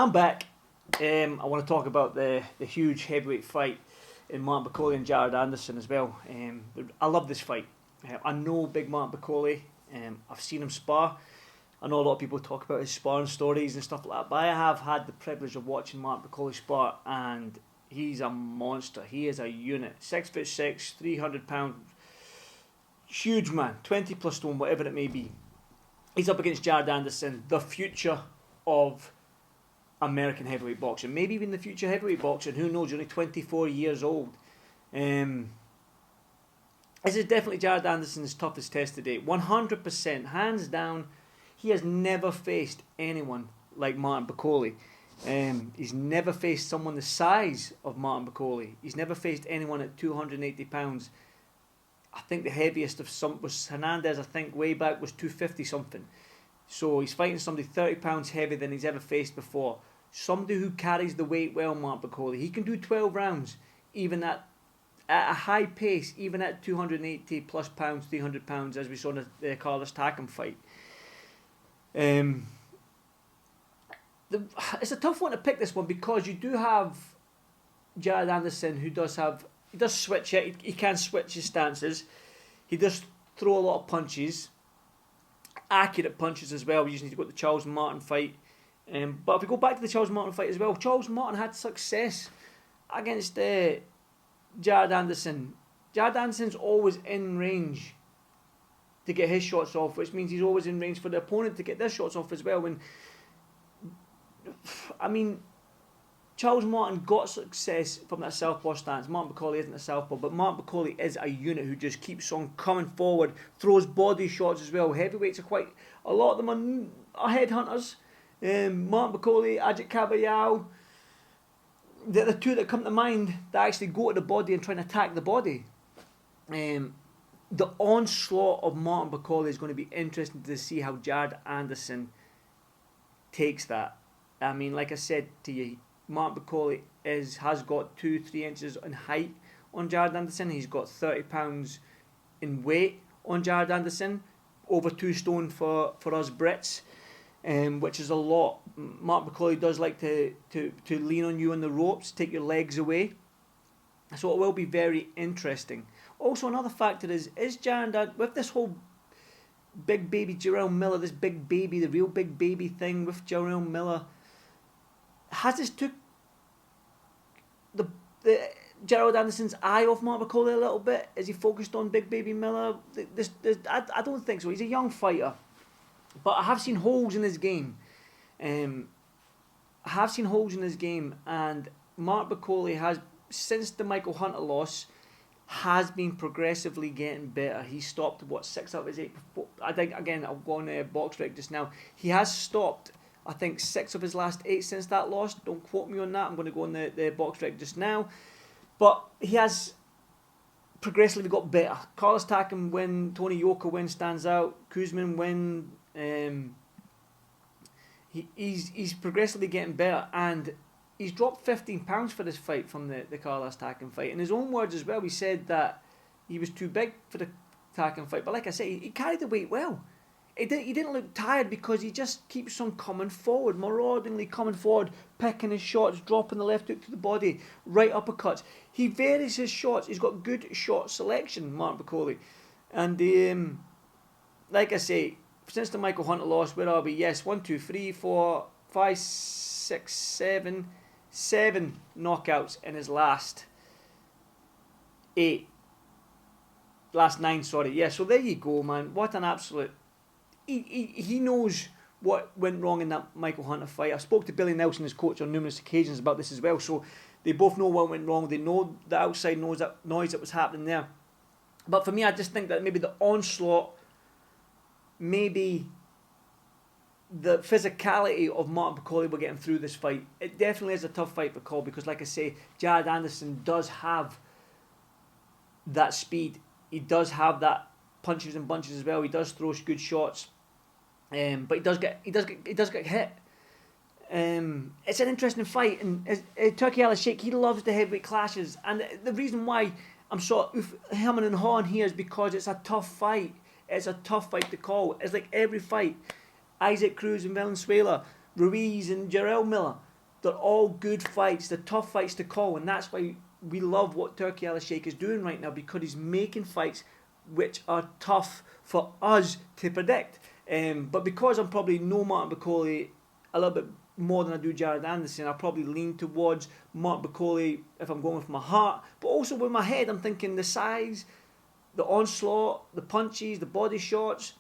I'm back. I want to talk about the huge heavyweight fight in Martin Bakole and JaredAnderson as well. I love this fight. I know big Martin Bakole. I've seen him spar. I know a lot of people talk about his sparring stories and stuff like that, but I have had the privilege of watching Martin Bakole spar, and he's a monster. He is a unit. 6'6", 300 pounds, huge man, 20 plus stone, whatever it may be. He's up against JaredAnderson, the future of American heavyweight boxing, maybe even the future heavyweight boxing. Who knows? Only 24 years old. This is definitely JaredAnderson's toughest test to date. 100%, hands down. He has never faced anyone like Martin Bakole. He's never faced someone the size of Martin Bakole. He's never faced anyone at 280 pounds. I think the heaviest of some was Hernandez. I think way back was 250 something. So he's fighting somebody 30 pounds heavier than he's ever faced before. Somebody who carries the weight well, Martin Bakole. He can do 12 rounds, even at a high pace, even at 280 plus pounds, 300 pounds, as we saw in the Carlos Takam fight. It's a tough one to pick, this one, because you do have JaredAnderson, who does switch it. He can switch his stances. He does throw a lot of punches, accurate punches as well. We just need to go to the Charles Martin fight. But if we go back to the Charles Martin fight as well, Charles Martin had success against JaredAnderson. JaredAnderson's always in range to get his shots off, which means he's always in range for the opponent to get their shots off as well. Charles Martin got success from that southpaw stance. Martin Bakole isn't a southpaw, but Martin Bakole is a unit who just keeps on coming forward, throws body shots as well. Heavyweights a lot of them are headhunters. Martin Bakole, Ajit Caballal, they're the two that come to mind that actually go to the body and try and attack the body. The onslaught of Martin Bakole is going to be interesting to see how JaredAnderson takes that. I mean, like I said to you, Martin Bakole has got 2-3 inches in height on JaredAnderson. He's got 30 pounds in weight on JaredAnderson, over 2 stone for us Brits, which is a lot. Martin Bakole does like to lean on you on the ropes, take your legs away. So it will be very interesting. Also, another factor is JaredAnderson, with this whole big baby Jarrell Miller, this big baby, the real big baby thing with Jarrell Miller, has this took the JaredAnderson's eye off Martin Bakole a little bit? Is he focused on big baby Miller? I don't think so. He's a young fighter, but I have seen holes in his game. And Martin Bakole has, since the Michael Hunter loss, has been progressively getting better. He stopped 6 out of his 8. I think, again, I'll go on box rec just now. He has stopped, I think, 6 of his last 8 since that loss. Don't quote me on that. I'm going to go on the box rec just now. But he has progressively got better. Carlos Takam win, Tony Yoka win stands out. Kuzmin win. He's progressively getting better, and he's dropped 15 pounds for this fight from the Carlos Takam fight. In his own words as well, he said that he was too big for the Takam fight. But like I say, he carried the weight well. He didn't look tired because he just keeps on coming forward, maraudingly coming forward, picking his shots, dropping the left hook to the body, right uppercuts. He varies his shots. He's got good shot selection, Martin Bakole. And like I say, since the Michael Hunter loss, where are we? Yes, 1, 2, 3, 4, 5, 6, 7 knockouts in his last 9, sorry. Yeah, so there you go, man. What an absolute... He knows what went wrong in that Michael Hunter fight. I spoke to Billy Nelson, his coach, on numerous occasions about this as well, so they both know what went wrong. They know the outside noise that was happening there. But for me, I just think that maybe the onslaught, maybe the physicality of Martin Bakole will get him through this fight. It definitely is a tough fight for Cole, because like I say, JaredAnderson does have that speed. He does have that punches and bunches as well. He does throw good shots, but he does get hit. It's an interesting fight, and Turki Al-Sheikh, he loves the heavyweight clashes, and the reason why I'm sort of hemming and hawing here is because it's a tough fight. It's a tough fight to call. It's like every fight. Isaac Cruz and Valenzuela, Ruiz and Jarrell Miller. they're all good fights. They're tough fights to call, and that's why we love what Turki Al-Sheikh is doing right now, because he's making fights which are tough for us to predict. But because I'm probably no Martin Bakole a little bit more than I do Jared Anderson, I probably lean towards Martin Bakole if I'm going with my heart. But also with my head, I'm thinking the size, the onslaught, the punches, the body shots.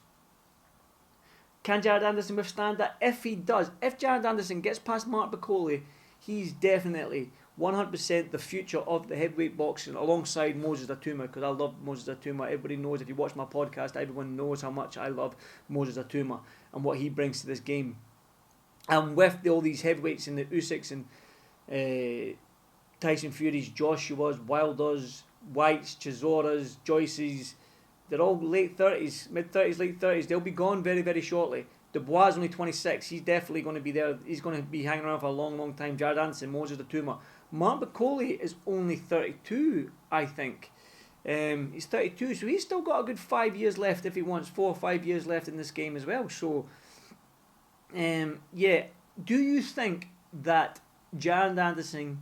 Can Jared Anderson withstand that? If he does, if Jared Anderson gets past Martin Bakole, he's definitely 100% the future of the heavyweight boxing alongside Moses Atuma, because I love Moses Atuma. Everybody knows, if you watch my podcast, everyone knows how much I love Moses Atuma and what he brings to this game. And with all these heavyweights in the Usyks and Tyson Fury's, Joshua's, Wilder's, White's, Chisora's, Joyce's, they're all late 30s, mid-30s, late 30s. They'll be gone very, very shortly. Dubois is only 26. He's definitely going to be there. He's going to be hanging around for a long, long time. Jared Anderson, Moses Atuma. Martin Bakole is only 32, I think. He's 32, so he's still got a good 5 years left if he wants. 4 or 5 years left in this game as well. So, yeah. Do you think that Jared Anderson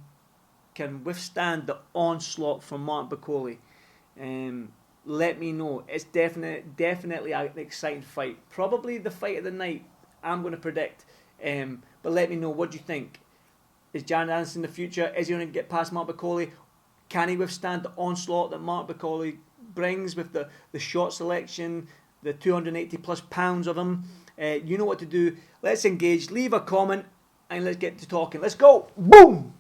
can withstand the onslaught from Martin Bakole? Let me know. It's definitely an exciting fight. Probably the fight of the night, I'm going to predict. But let me know, what do you think? Is Jared Anderson in the future? Is he going to get past Martin Bakole? Can he withstand the onslaught that Martin Bakole brings with the shot selection, the 280 plus pounds of him? You know what to do. Let's engage. Leave a comment and let's get to talking. Let's go. Boom!